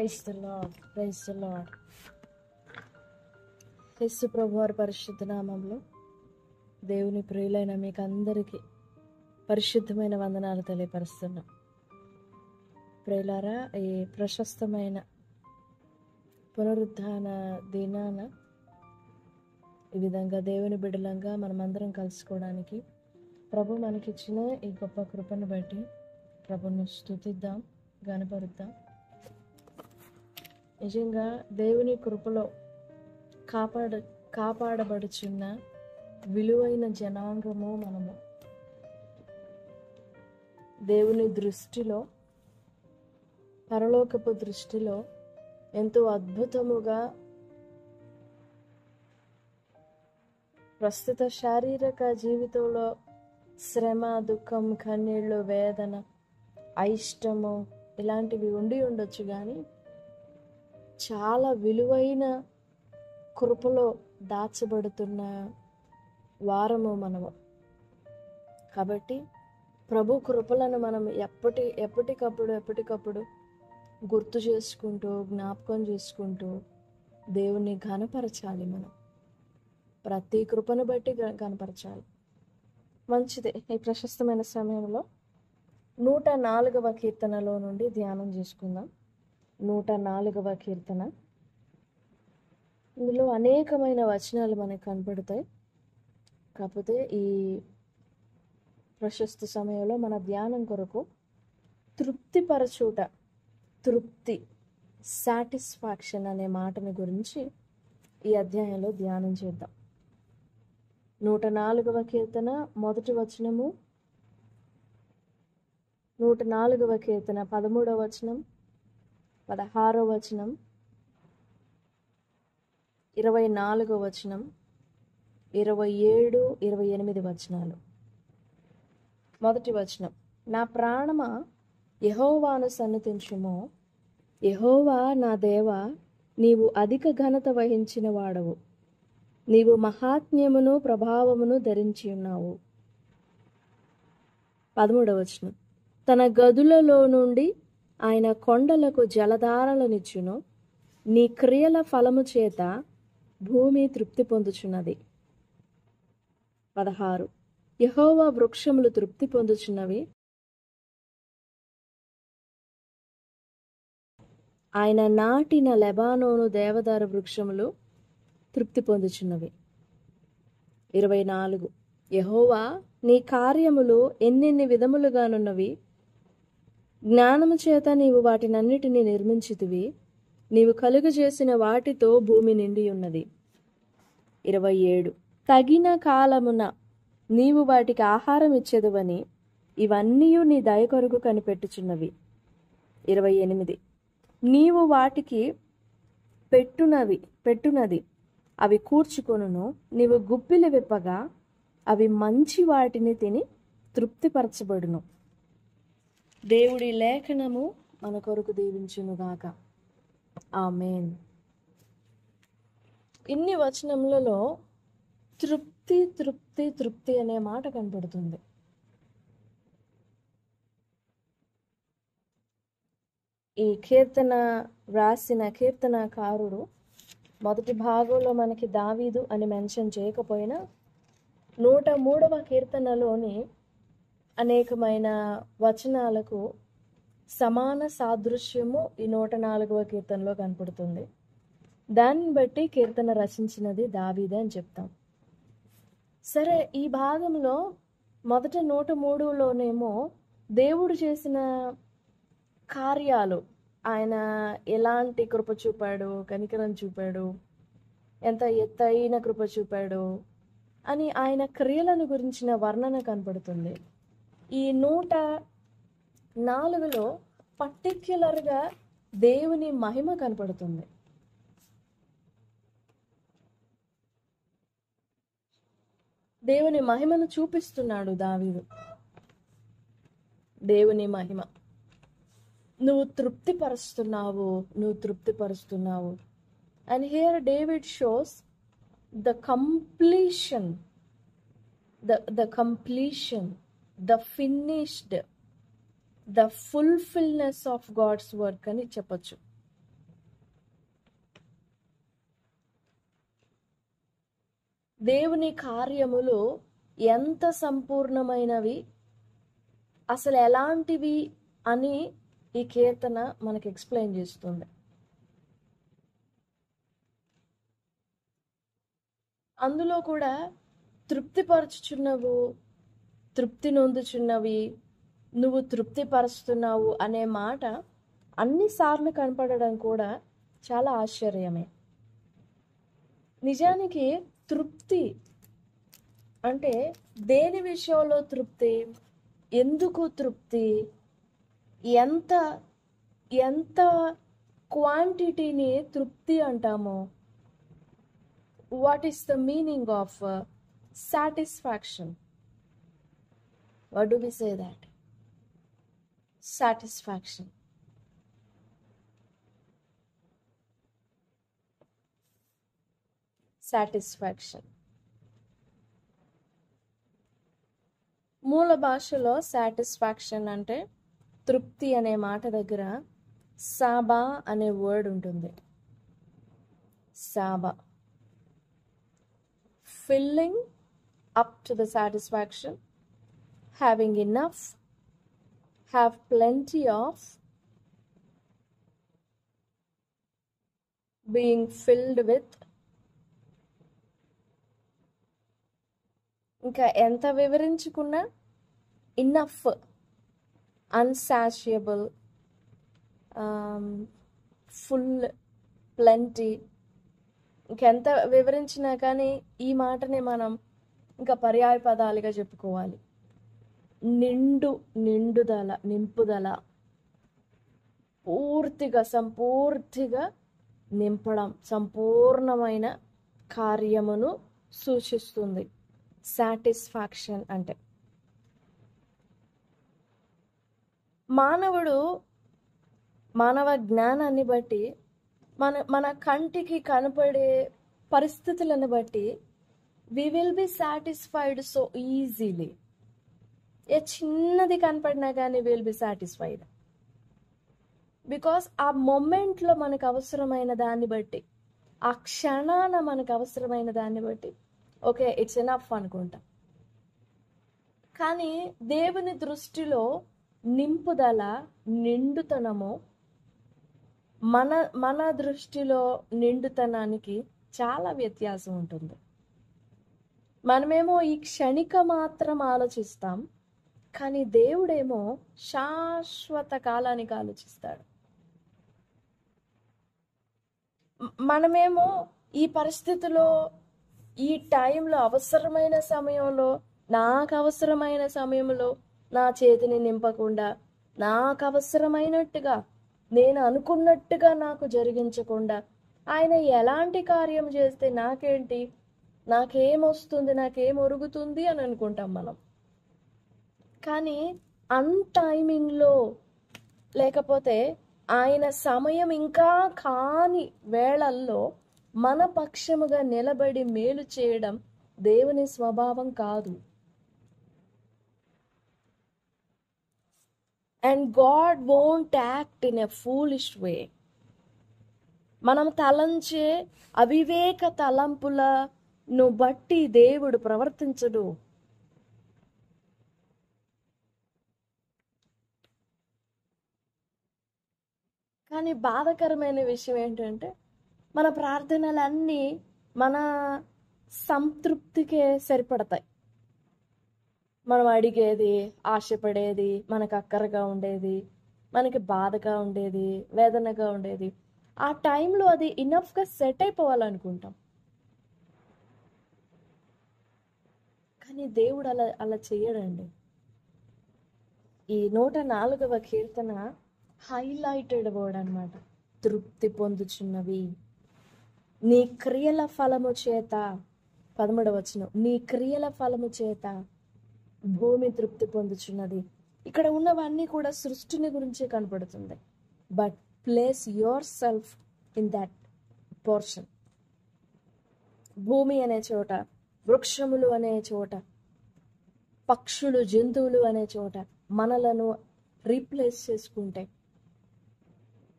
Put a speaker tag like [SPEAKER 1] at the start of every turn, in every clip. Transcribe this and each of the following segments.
[SPEAKER 1] Praise the lord, praise the lord. యేసు ప్రభు వారి పరిశుద్ధ నామంలో దేవుని ప్రియులైన మీకు అందరికీ పరిశుద్ధమైన వందనాలు తెలియపరుస్తున్నాం. ప్రియులారా, ఈ ప్రశస్తమైన పునరుద్ధాన దినాన ఈ విధంగా దేవుని బిడ్డలంగా మనమందరం కలుసుకోవడానికి ప్రభు మనకిచ్చిన ఈ గొప్ప కృపను బట్టి ప్రభును స్తుతిద్దాం, గనపరుద్దాం. నిజంగా దేవుని కృపలో కాపాడబడుచున్న విలువైన జనాంగము మనము. దేవుని దృష్టిలో, పరలోకపు దృష్టిలో ఎంతో అద్భుతముగా ప్రస్తుత శారీరక జీవితంలో శ్రమ, దుఃఖం, కన్నీళ్ళు, వేదన, అయిష్టము ఇలాంటివి ఉండి ఉండొచ్చు, కానీ చాలా విలువైన కృపలో దాచబడుతున్న వారము మనము. కాబట్టి ప్రభు కృపలను మనం ఎప్పటికప్పుడు గుర్తు చేసుకుంటూ, జ్ఞాపకం చేసుకుంటూ దేవుణ్ణి ఘనపరచాలి. మనం ప్రతి కృపను బట్టి ఘనపరచాలి. మంచిదే. ఈ ప్రశస్తమైన సమయంలో 104వ కీర్తనలో నుండి ధ్యానం చేసుకుందాం. 104వ కీర్తన. ఇందులో అనేకమైన వచనాలు మనకు కనపడతాయి. కాకపోతే ఈ ప్రశస్త సమయంలో మన ధ్యానం కొరకు తృప్తి, సాటిస్ఫాక్షన్ అనే మాటని గురించి ఈ అధ్యాయంలో ధ్యానం చేద్దాం. 104వ కీర్తన మొదటి వచనము, 104వ కీర్తన 13వ వచనం, 16వ వచనం, 24వ వచనం, 27, 28 వచనాలు. మొదటి వచనం: నా ప్రాణమా యెహోవాను సన్నుతించుము, యెహోవా నా దేవా, నీవు అధిక ఘనత వహించిన వాడవు, నీవు మహాత్మ్యమును ప్రభావమును ధరించి ఉన్నావు. 13వ వచనం: తన గదులలో నుండి ఆయన కొండలకు జలధారలనిచ్చును, నీ క్రియల ఫలము చేత భూమి తృప్తి పొందుచున్నది. 16: యెహోవా వృక్షములు తృప్తి పొందుచున్నవి, ఆయన నాటిన లెబానోను దేవదారు వృక్షములు తృప్తి పొందుచున్నవి. 24: యెహోవా నీ కార్యములు ఎన్నెన్ని విధములుగానున్నవి, జ్ఞానము చేత నీవు వాటినన్నిటినీ నిర్మించితివి, నీవు కలుగజేసిన వాటితో భూమి నిండి ఉన్నది. 27: తగిన కాలమున నీవు వాటికి ఆహారం ఇచ్చెదవని ఇవన్నీ నీ దయ కొరకు కనిపెట్టుచున్నవి. 28: నీవు వాటికి పెట్టునది అవి కూర్చుకొనును, నీవు గుప్పిలి విప్పగా అవి మంచి వాటిని తిని తృప్తిపరచబడును. దేవుడి లేఖనము మన కొరకు దీవించునుగాక. ఆమేన్. ఇన్ని వచనములలో తృప్తి అనే మాట కనపడుతుంది. ఈ కీర్తన రాసిన కీర్తనకారుడు మొదటి భాగంలో మనకి దావీదు అని మెన్షన్ చేయకపోయినా 103వ కీర్తనలోని అనేకమైన వచనాలకు సమాన సాదృశ్యము ఈ 104వ కీర్తనలో కనపడుతుంది. దాన్ని బట్టి కీర్తన రచించినది దావీదే అని చెప్తాం. సరే, ఈ భాగంలో మొదట 103లోనేమో దేవుడు చేసిన కార్యాలు, ఆయన ఎలాంటి కృప చూపాడు, కనికరం చూపాడు, ఎంత ఎత్తైన కృప చూపాడు అని ఆయన క్రియలను గురించిన వర్ణన కనపడుతుంది. ఈ 104లో పర్టిక్యులర్గా దేవుని మహిమ కనపడుతుంది. దేవుని మహిమను చూపిస్తున్నాడు దావీదు. దేవుని మహిమ, నువ్వు తృప్తిపరుస్తున్నావు. And here David shows the completion, the finished, the fulfilness of God's work అని చెప్పచ్చు. దేవుని కార్యములు ఎంత సంపూర్ణమైనవి, అసలు ఎలాంటివి అని ఈ కీర్తన మనకి ఎక్స్ప్లెయిన్ చేస్తుంది. అందులో కూడా తృప్తిపరచుచున్నవు, తృప్తి నొందుచున్నవి, నువ్వు తృప్తిపరుస్తున్నావు అనే మాట అన్నిసార్లు కనపడడం కూడా చాలా ఆశ్చర్యమే. నిజానికి తృప్తి అంటే దేని విషయంలో తృప్తి, ఎందుకు తృప్తి, ఎంత ఎంత క్వాంటిటీని తృప్తి అంటామో, what is the meaning of satisfaction? What do we say that? Satisfaction. Satisfaction మూల భాషలో సాటిస్ఫాక్షన్ అంటే తృప్తి అనే మాట దగ్గర సాబా అనే వర్డ్ ఉంటుంది. సాబా, filling up to the satisfaction, having enough, have plenty of, being filled with. ఇంకా ఎంత వివరించుకున్నా ఇనఫ్, అన్సాషియబుల్, ఫుల్, ప్లెంటీ, ఇంకెంత వివరించినా కానీ ఈ మాటని మనం ఇంకా పర్యాయ పదాలుగా చెప్పుకోవాలి. నిండుదల, నింపుదల, పూర్తిగా సంపూర్తిగా నింపడం, సంపూర్ణమైన కార్యమును సూచిస్తుంది సాటిస్ఫాక్షన్ అంటే. మానవ జ్ఞానాన్ని బట్టి, మన కంటికి కనపడే పరిస్థితులను బట్టి we will be satisfied so easily. ఏ చిన్నది కనపడినా కానీ విల్ బి సాటిస్ఫైడ్, బికాస్ ఆ మొమెంట్లో మనకు అవసరమైన దాన్ని బట్టి, ఆ క్షణాన మనకు అవసరమైన దాన్ని బట్టి ఓకే ఇట్స్ ఎనఫ్ అనుకుంటా. కానీ దేవుని దృష్టిలో నింపుదల, నిండుతనము మన దృష్టిలో నిండుతనానికి చాలా వ్యత్యాసం ఉంటుంది. మనమేమో ఈ క్షణిక మాత్రం ఆలోచిస్తాం, కానీ దేవుడేమో శాశ్వత కాలానికి ఆలోచిస్తాడు. మనమేమో ఈ పరిస్థితిలో, ఈ టైంలో, అవసరమైన సమయంలో, నాకు అవసరమైన సమయంలో నా చేతిని నింపకుండా, నాకు అవసరమైనట్టుగా, నేను అనుకున్నట్టుగా నాకు జరిగించకుండా, ఆయన ఎలాంటి కార్యం చేస్తే నాకేంటి, నాకేమొస్తుంది, నాకేం ఒరుగుతుంది అని అనుకుంటాం మనం. కానీ అన్ టైమింగ్లో, లేకపోతే ఆయన సమయం ఇంకా కాని వేళల్లో మన పక్షముగా నిలబడి మేలు చేయడం దేవుని స్వభావం కాదు. And God won't act in a foolish way. మనం తలంచే అవివేక తలంపులను బట్టి దేవుడు ప్రవర్తించడు. కానీ బాధాకరమైన విషయం ఏంటంటే, మన ప్రార్థనలన్నీ మన సంతృప్తికే సరిపడతాయి. మనం అడిగేది, ఆశపడేది, మనకు అక్కరగా ఉండేది, మనకి బాధగా ఉండేది, వేదనగా ఉండేది, ఆ టైంలో అది ఇనఫ్గా సెట్ అయిపోవాలనుకుంటాం. కానీ దేవుడు అలా చెయ్యడండి. ఈ 104వ కీర్తన హైలైటెడ్ వర్డ్ అన్నమాట. తృప్తి పొందుచున్నవి నీ క్రియల ఫలము చేత. 13వ వచనం, నీ క్రియల ఫలము చేత భూమి తృప్తి పొందుచున్నది. ఇక్కడ ఉన్నవన్నీ కూడా సృష్టిని గురించే కనపడుతుంది. But place your self in that portion. భూమి అనే చోట, వృక్షములు అనే చోట, పక్షులు, జంతువులు అనే చోట మనలను రీప్లేస్ చేసుకుంటే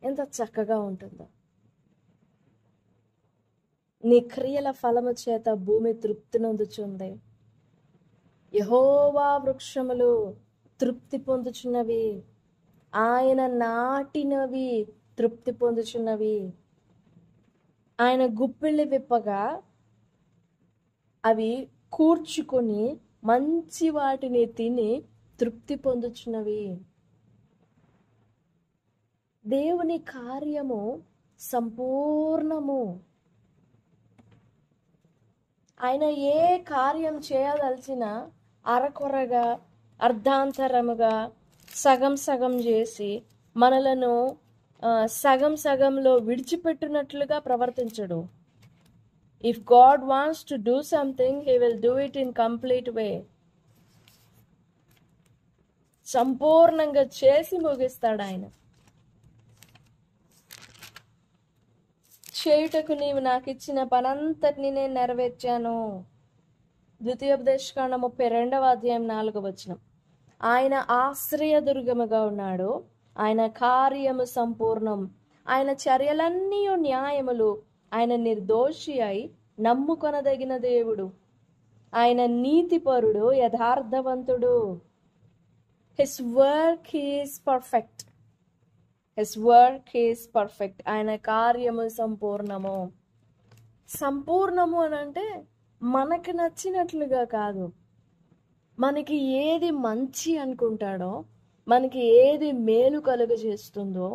[SPEAKER 1] ఎంత చక్కగా ఉంటుందో. నీ క్రియల ఫలము చేత భూమి తృప్తి నొందుచుంది. యెహోవా వృక్షములు తృప్తి పొందుచున్నవి, ఆయన నాటినవి తృప్తి పొందుచున్నవి. ఆయన గుప్పిళ్ళు విప్పగా అవి కూర్చుకొని మంచి వాటిని తిని తృప్తి పొందుచున్నవి. దేవుని కార్యము సంపూర్ణము. ఆయన ఏ కార్యం చేయదలిచినా అరకొరగా, అర్ధాంతరముగా, సగం సగం చేసి మనలను సగం సగంలో విడిచిపెట్టినట్లుగా ప్రవర్తించడు. If God wants to do something, he will do it in complete way. సంపూర్ణంగా చేసి ముగిస్తాడు ఆయన. చేయుటకు నీవు నాకు ఇచ్చిన పనంతటిని నేను నెరవేర్చాను. ద్వితీయోపదేశకాండ 32:4. ఆయన ఆశ్రయదుర్గముగా ఉన్నాడు, ఆయన కార్యము సంపూర్ణం, ఆయన చర్యలన్నీ న్యాయములు, ఆయన నిర్దోషి అయి నమ్ముకొనదగిన దేవుడు, ఆయన నీతిపరుడు, యథార్థవంతుడు. His work is perfect. His work is perfect. ఆయన కార్యము సంపూర్ణము. సంపూర్ణము అని అంటే మనకి నచ్చినట్లుగా కాదు. మనకి ఏది మంచి అనుకుంటాడో, మనకి ఏది మేలు కలుగజేస్తుందో,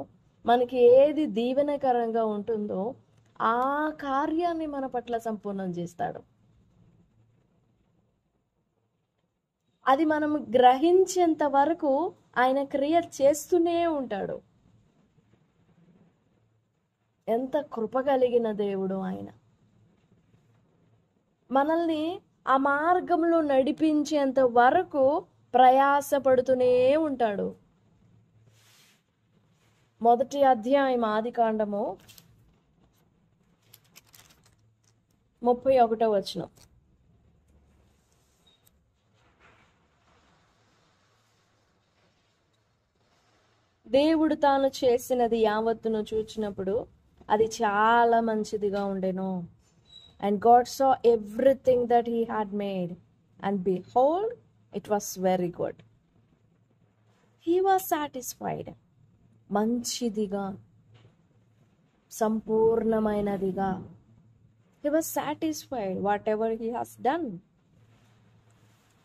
[SPEAKER 1] మనకి ఏది దీవెనకరంగా ఉంటుందో ఆ కార్యాన్ని మన పట్ల సంపూర్ణం చేస్తాడు. అది మనం గ్రహించేంత వరకు ఆయన క్రియ చేస్తూనే ఉంటాడు. ఎంత కృప కలిగిన దేవుడు ఆయన. మనల్ని ఆ మార్గంలో నడిపించేంత వరకు ప్రయాసపడుతూనే ఉంటాడు. 1వ అధ్యాయం ఆదికాండము 31వ. దేవుడు తాను చేసినది యావత్తును చూచినప్పుడు అది చాలా మంచిదిగా ఉండెను. And God saw everything that he had made, and behold, it was very good. He was satisfied. మంచిదిగా, సంపూర్ణమైనదిగా. He was satisfied whatever he has done.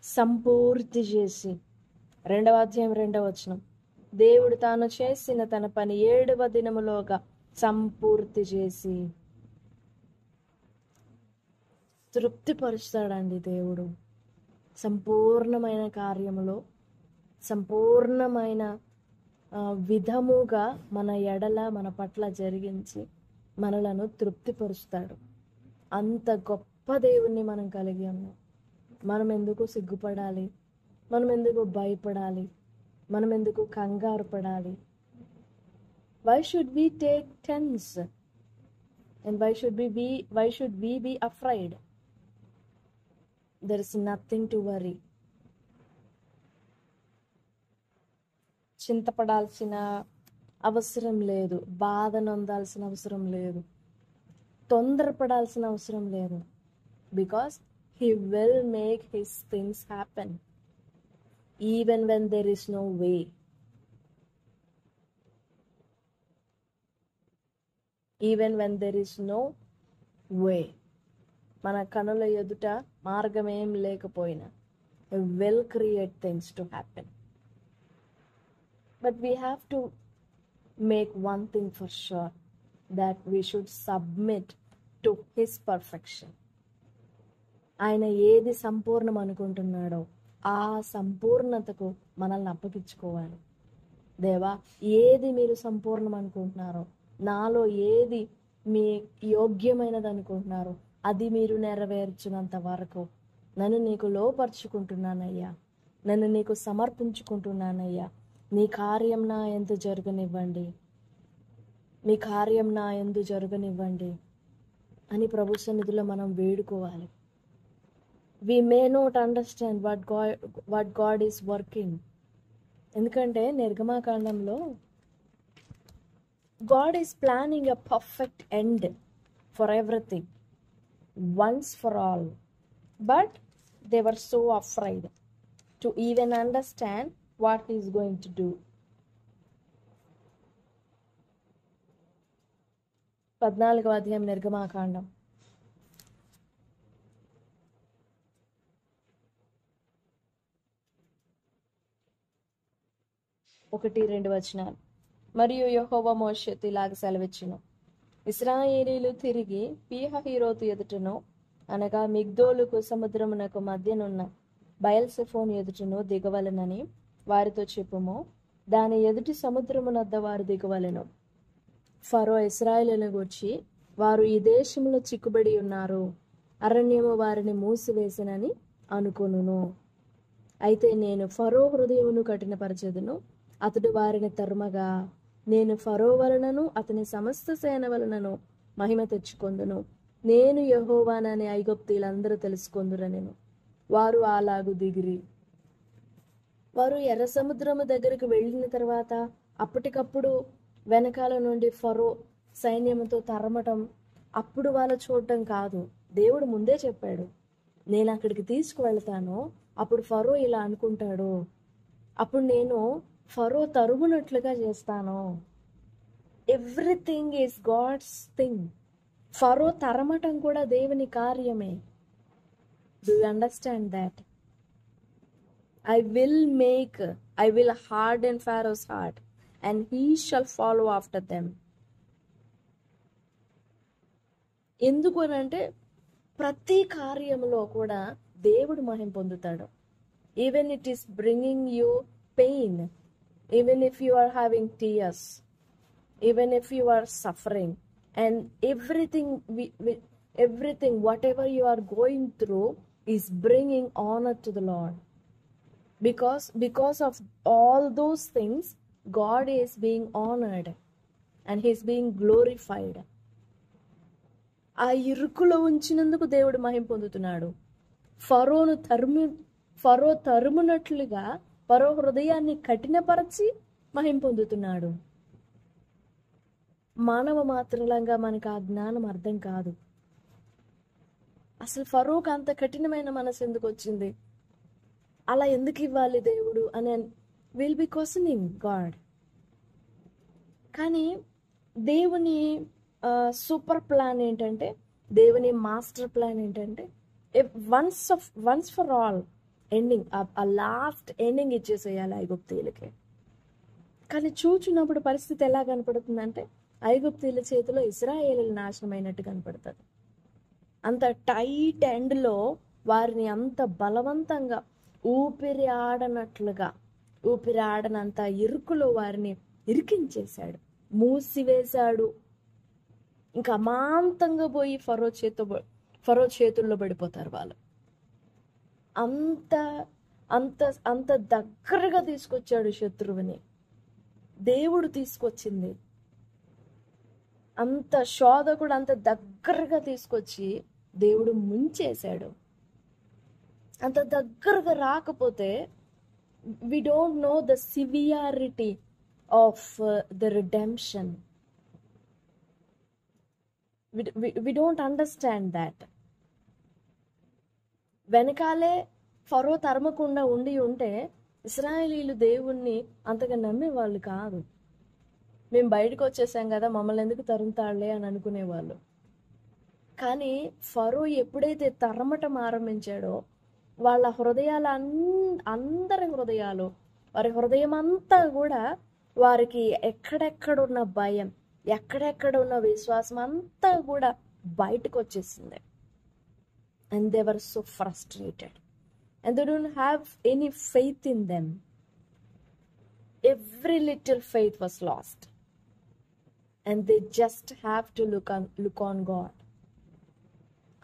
[SPEAKER 1] సంపూర్తి చేసి. 2వ అధ్యాయం 2వ. దేవుడు తాను చేసిన తన పని 7వ దినములోగా సంపూర్తి చేసి తృప్తిపరుస్తాడండి దేవుడు. సంపూర్ణమైన కార్యములో సంపూర్ణమైన విధముగా మన ఎడల మన పట్ల జరిగించి మనలను తృప్తిపరుస్తాడు. అంత గొప్ప దేవుణ్ణి మనం కలిగి ఉన్నాం. మనం ఎందుకు సిగ్గుపడాలి? మనం ఎందుకు భయపడాలి? మనం ఎందుకు కంగారు పడాలి? Why should we take tense? And why should we be afraid? There is nothing to worry. చింతపడాల్సిన అవసరం లేదు, బాధ నొందాల్సిన అవసరం లేదు, తొందరపడాల్సిన అవసరం లేదు. Because he will make his things happen even when there is no way. Even when there is no way. మన కనుల ఎదుట మార్గం ఏం లేకపోయినా he will create things to happen. But we have to make one thing for sure, that we should submit to his perfection. ఆయన ఏది సంపూర్ణం అనుకుంటున్నాడో ఆ సంపూర్ణతకు మనల్ని అప్పగించుకోవాలి. దేవా, ఏది మీరు సంపూర్ణం అనుకుంటున్నారో, నాలో ఏది మీ యోగ్యమైనది అనుకుంటున్నారో అది మీరు నెరవేర్చినంత వరకు నన్ను నీకు లోపరుచుకుంటున్నానయ్యా, నన్ను నీకు సమర్పించుకుంటున్నానయ్యా. నీ కార్యం నా యందు జరగనివ్వండి, మీ కార్యం నా యందు జరగనివ్వండి అని ప్రభు సన్నిధిలో మనం వేడుకోవాలి. We may not understand what God is working. ఎందుకంటే నిర్గమాకాండంలో God is planning a perfect end for everything. once for all. But they were so afraid to even understand what he is going to do. 14వ అధ్యాయం నిర్గమాకాండం. ఒకటి 2 వచనాలు. మరియు యెహోవా మోషేతో ఇలాగ సెలవిచ్చెను, ఇశ్రాయేలీలు తిరిగి పీహహీరోతు ఎదుటను, అనగా మిగ్దోలుకు సముద్రమునకు మధ్యనున్న బయల్సెఫోను ఎదుటను దిగవలెనని వారితో చెప్పుము. దాని ఎదుటి సముద్రమునొద్ద వారు దిగవలెను. ఫరో ఇశ్రాయేలును గూర్చి, వారు ఈ దేశంలో చిక్కుబడి ఉన్నారు, అరణ్యము వారిని మూసివేసినని అనుకొనును. అయితే నేను ఫరో హృదయమును కఠినపరచెదను, అతడు వారిని తరుమగా నేను ఫరో వలనను అతని సమస్త సేన వలనను మహిమ తెచ్చుకొందును. నేను యెహోవానని ఐగుప్తీయులందరూ తెలుసుకొందురనెను. వారు అలాగు దిగిరి. వారు ఎర్ర సముద్రము దగ్గరకు వెళ్ళిన తర్వాత అప్పటికప్పుడు వెనకాల నుండి ఫరో సైన్యముతో తరమటం, అప్పుడు వాళ్ళు చూడటం కాదు. దేవుడు ముందే చెప్పాడు, నేను అక్కడికి తీసుకువెళ్తాను, అప్పుడు ఫరో ఇలా అనుకుంటాడు, అప్పుడు నేను ఫరో తరుమునట్లుగా చేస్తాను. Everything is God's thing. Pharaoh తరమటం కూడా దేవుని కార్యమే. Do you understand that? I will harden Pharaoh's heart, and he shall follow after them. ఎందుకు అని అంటే ప్రతి కార్యంలో కూడా దేవుడు మహిమ పొందుతాడు. Even it is bringing you pain, even if you are having tears, even if you are suffering, and everything whatever you are going through is bringing honour to the Lord. Because of all those things, God is being honored and He is being glorified. ఆ ఇరుకులో ఉంచినందుకు దేవుడు మహిమ పొందుతున్నాడు. ఫరో తరుమునట్లుగా ఫరో హృదయాన్ని కఠినపరచి మహిమ పొందుతున్నాడు. మానవ మాత్రలంగా మనకు ఆ జ్ఞానం అర్థం కాదు. అసలు ఫరోకి అంత కఠినమైన మనసు ఎందుకు వచ్చింది, అలా ఎందుకు ఇవ్వాలి దేవుడు అని విల్ బి క్వశ్చనింగ్ గాడ్. కానీ దేవుని సూపర్ ప్లాన్ ఏంటంటే, దేవుని మాస్టర్ ప్లాన్ ఏంటంటే, వన్స్ ఫర్ ఆల్ ఎండింగ్, ఆ లాస్ట్ ఎండింగ్ ఇచ్చేసేయాలి ఐగుప్తీయులకి. కానీ చూచున్నప్పుడు పరిస్థితి ఎలా కనపడుతుందంటే, ఐగుప్తీయుల చేతిలో ఇశ్రాయేలీయులు నాశనం అయినట్టు కనపడుతుంది. అంత టైట్ ఎండ్లో వారిని అంత బలవంతంగా ఊపిరి ఆడనంత ఇరుకులో వారిని ఇరికించేశాడు, మూసివేశాడు. ఇంకా అమాంతంగా పోయి ఫరో చేతుల్లో పడిపోతారు వాళ్ళు. అంత అంత అంత దగ్గరగా తీసుకొచ్చాడు శత్రువుని దేవుడు. తీసుకొచ్చింది అంత శోధకుడు అంత దగ్గరగా తీసుకొచ్చి దేవుడు ముంచేశాడు. అంత దగ్గరగా రాకపోతే we don't know the severity of the redemption. We don't understand that. వెనకాలే ఫరో తరమకుండా ఉంటే ఇశ్రాయేలీయులు దేవుణ్ణి అంతగా నమ్మేవాళ్ళు కాదు. మేము బయటకు వచ్చేసాం కదా, మమ్మల్ని ఎందుకు తరుముతాడులే అని అనుకునేవాళ్ళు. కానీ ఫరో ఎప్పుడైతే తరమటం ఆరంభించాడో వాళ్ళ హృదయాలు అందరి హృదయాలు, వారి హృదయం అంతా కూడా వారికి ఎక్కడెక్కడున్న భయం, ఎక్కడెక్కడున్న విశ్వాసం అంతా కూడా బయటకు వచ్చేసింది. And they were so frustrated and they don't have any faith in them. Every little faith was lost, and they just have to look on God.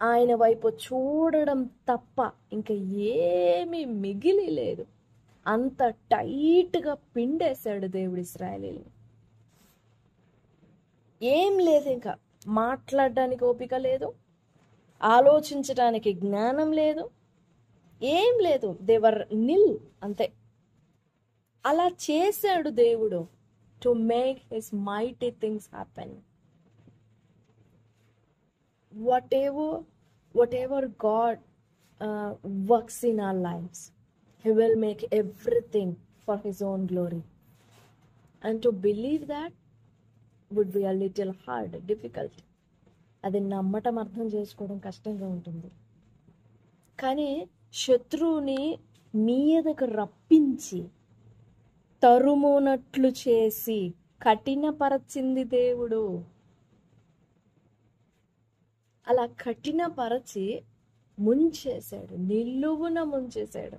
[SPEAKER 1] ఆయన వైపు చూడడం తప్ప ఇంకా ఏమీ మిగిలి లేదు. అంత టైట్గా పిండేశాడు దేవుడు ఇశ్రాయేలీయులను. ఏం లేదు, ఇంకా మాట్లాడడానికి ఓపిక లేదు, ఆలోచించడానికి జ్ఞానం లేదు, ఏం లేదు. దేవర్ నిల్, అంతే. అలా చేశాడు దేవుడు to make his mighty things happen. whatever God works in our lives, He will make everything for His own glory. And to believe that would be a little hard, difficult. అది నమ్మటం, అర్థం చేసుకోవడం కష్టంగా ఉంటుంది. కానీ శత్రువుని మీదకు రప్పించి తరుమునట్లు చేసి కఠినపరచింది దేవుడు. అలా కఠినపరచి ముంచేశాడు, నిలువున ముంచేశాడు.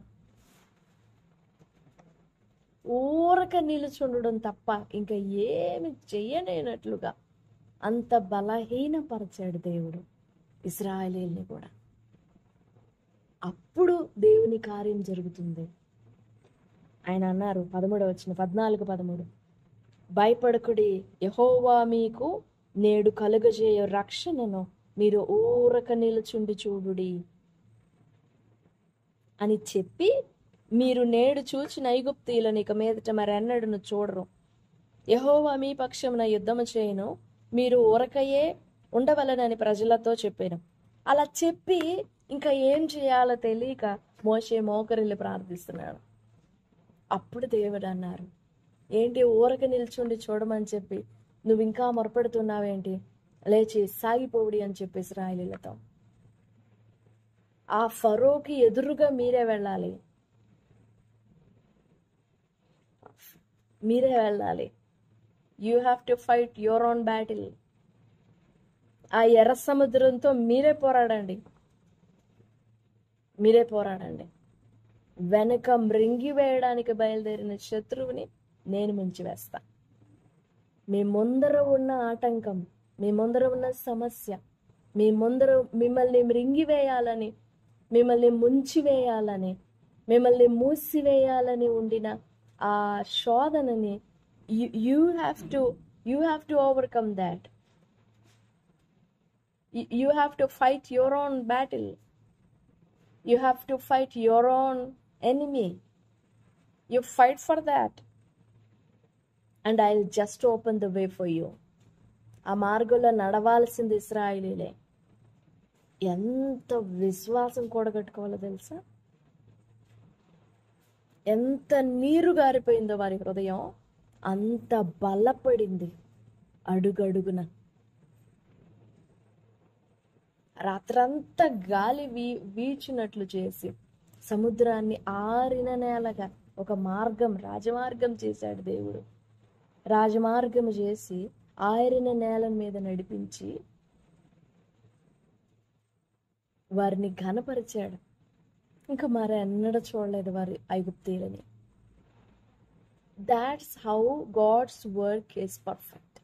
[SPEAKER 1] ఊరక నిలుచుండడం తప్ప ఇంకా ఏమి చెయ్యలేనట్లుగా అంత బలహీనపరిచాడు దేవుడు ఇశ్రాయేలీయుల్ని కూడా. అప్పుడు దేవుని కార్యం జరుగుతుంది. ఆయన అన్నారు 14:13, భయపడకుడి, యెహోవా మీకు నేడు కలుగజేయ రక్షణను మీరు ఊరక నిలుచుండి చూడుడి అని చెప్పి, మీరు నేడు చూచిన ఐగుప్తీయులను ఇక మీదట మరెన్నడను చూడరు. యెహోవా మీ పక్షమున యుద్ధము చేయను, మీరు ఊరకయే ఉండవలనని ప్రజలతో చెప్పాను. అలా చెప్పి ఇంకా ఏం చేయాలో తెలియక మోషే మోకరిల్లి ప్రార్థిస్తున్నాడు. అప్పుడు దేవుడు అన్నారు, ఏంటి ఊరక నిల్చుండి చూడమని చెప్పి నువ్వు ఇంకా మొరపెడుతున్నావేంటి, లేచి సాగిపోవుడి అని చెప్పి ఇశ్రాయేలీయులతో. ఆ ఫరోకి ఎదురుగా మీరే వెళ్ళాలి, మీరే వెళ్ళాలి. You have to fight your own battle. ఆ ఎర్ర సముద్రంతో మీరే పోరాడండి, మీరే పోరాడండి. వెనక మృంగి వేయడానికి బయలుదేరిన శత్రువుని నేను ముంచివేస్తా. మీ ముందర ఉన్న ఆటంకం, మీ ముందర ఉన్న సమస్య, మీ ముందర మిమ్మల్ని మృంగివేయాలని, మిమ్మల్ని ముంచివేయాలని, మిమ్మల్ని మూసివేయాలని ఉండిన ఆ శోధనని you have to overcome that. You have to fight your own battle. You have to fight your own enemy. You fight for that. And I'll just open the way for you. ఆ మార్గంలో నడవాల్సింది ఇశ్రాయేలీలే. ఎంత విశ్వాసం కూడగట్టుకోవాలో తెలుసా? ఎంత నీరు గారిపోయిందో వారి హృదయం, అంత బలపడింది అడుగడుగున. రాత్రంతా గాలి వీచినట్లు చేసి సముద్రాన్ని ఆరిన నేలగా ఒక మార్గం, రాజమార్గం చేశాడు దేవుడు. రాజమార్గం చేసి ఆరిన నేల మీద నడిపించి వారిని ఘనపరిచాడు. ఇంకా మరి ఎన్నడూ చూడలేదు వారి ఐగుప్తీయులని. That's how God's work is perfect.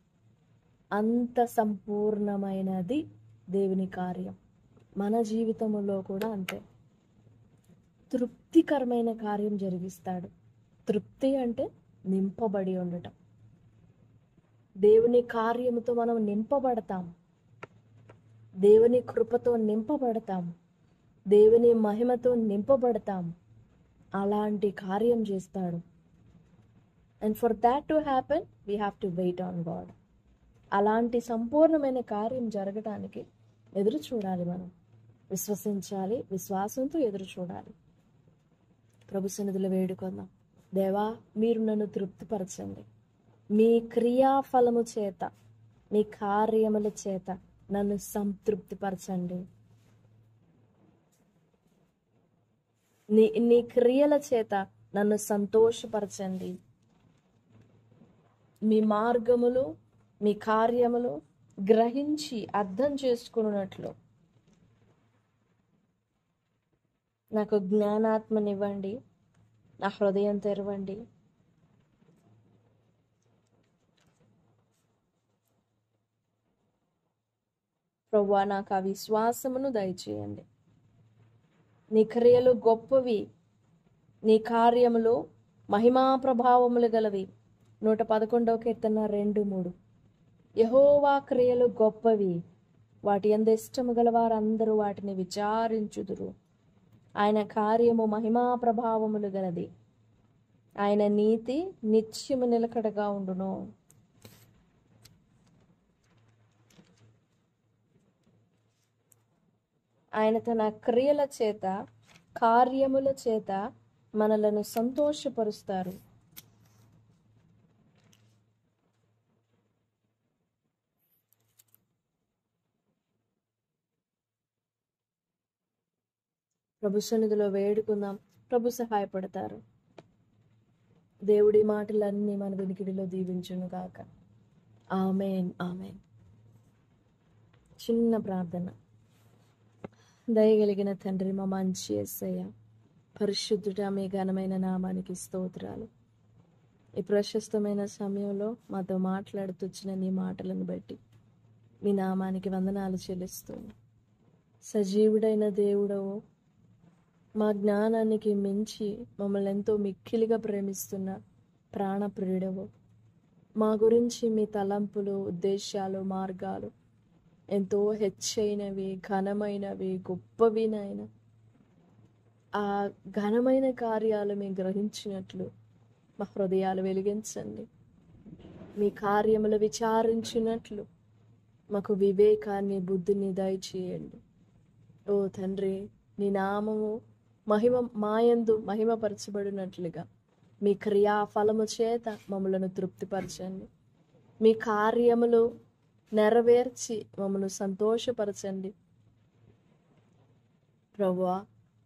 [SPEAKER 1] అంత సంపూర్ణమైనది దేవుని కార్యం. మన జీవితంలో కూడా అంతే. తృప్తికరమైన కార్యం జరిగిస్తాడు. తృప్తి అంటే నింపబడి ఉండటం. దేవుని కార్యముతో మనం నింపబడతాం, దేవుని కృపతో నింపబడతాం, దేవుని మహిమతో నింపబడతాం. అలాంటి కార్యం చేస్తాడు. And for that to happen we have to wait on God. అలాంటి సంపూర్ణమైన కార్యం జరగడానికి ఎదురు చూడాలి. మనం విశ్వసించాలి, విశ్వాసంతో ఎదురు చూడాలి. ప్రభు సన్నిధిలో వేడుకుందాం. దేవా, మీరు నన్ను తృప్తిపరచండి. మీ క్రియాఫలము చేత, మీ కార్యముల చేత నన్ను సంతృప్తిపరచండి. నీ క్రియల చేత నన్ను సంతోషపరచండి. మీ మార్గములు, మీ కార్యములు గ్రహించి అర్థం చేసుకున్నట్లు నాకు జ్ఞానాత్మనివ్వండి, నా హృదయం తెరవండి. ప్రభువా, నాకు ఆ విశ్వాసమును దయచేయండి. నీ క్రియలు గొప్పవి, నీ కార్యములు మహిమా ప్రభావములు గలవి. 111వ కీర్తన 2:3. యెహోవా క్రియలు గొప్పవి, వాటి యందు ఇష్టము గల వారందరూ వాటిని విచారించుదురు. ఆయన కార్యము మహిమా ప్రభావములు గలది, ఆయన నీతి నిత్యము నిలకడగా ఉండును. ఆయన తన క్రియల చేత, కార్యముల చేత మనలను సంతోషపరుస్తారు. ప్రభు సన్నిధిలో వేడుకుందాం. ప్రభు సహాయపడతారు. దేవుడి మాటలన్నీ మన వినికిడిలో దీవించును గాక. ఆమేన్, ఆమేన్. చిన్న ప్రార్థన. దయగలిగిన తండ్రి, మా మంచి యేసయ్య, పరిశుద్ధుడా, మీ ఘనమైన నామానికి స్తోత్రాలు. ఈ ప్రశస్తమైన సమయంలో మాతో మాట్లాడుతొచ్చిన నీ మాటలను బట్టి మీ నామానికి వందనాలు చెల్లిస్తున్నాను. సజీవుడైన దేవుడవు, మా జ్ఞానానికి మించి మమ్మల్ని ఎంతో మిక్కిలిగా ప్రేమిస్తున్న ప్రాణప్రియుడవు. మా గురించి మీ తలంపులు, ఉద్దేశాలు, మార్గాలు ఎంతో హెచ్చైనవి, ఘనమైనవి, గొప్పవి నాయన. ఆ ఘనమైన కార్యాలు మేము గ్రహించినట్లు మా హృదయాలు వెలిగించండి. మీ కార్యములు విచారించినట్లు మాకు వివేకాన్ని, బుద్ధిని దయచేయండి. ఓ తండ్రి, నీ నామము మాయందు మహిమపరచబడినట్లుగా మీ క్రియాఫలము చేత మమ్మలను తృప్తిపరచండి. మీ కార్యములు నెరవేర్చి మమ్మను సంతోషపరచండి. ప్రభువా,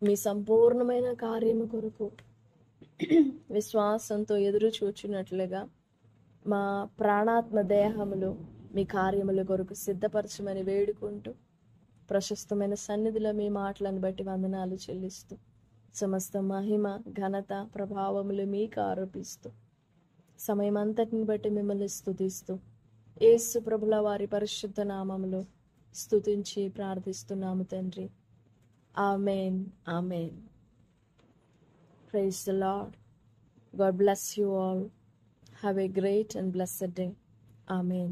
[SPEAKER 1] మీ సంపూర్ణమైన కార్యము కొరకు విశ్వాసంతో ఎదురు చూచినట్లుగా మా ప్రాణాత్మ దేహములు మీ కార్యముల కొరకు సిద్ధపరచమని వేడుకుంటూ, ప్రశస్తమైన సన్నిధిలో మీ మాటలను బట్టి వందనాలు చెల్లిస్తూ, సమస్త మహిమ, ఘనత, ప్రభావములు మీకు ఆరోపిస్తూ, సమయం అంతటిని బట్టి మిమ్మల్ని స్తుతిస్తూ, యేసు ప్రభుల వారి పరిశుద్ధ నామములో స్తుతించి ప్రార్థిస్తున్నాము తండ్రి. ఆమేన్, ఆమేన్. Praise the Lord. God bless you all. Have a great and blessed day. Amen.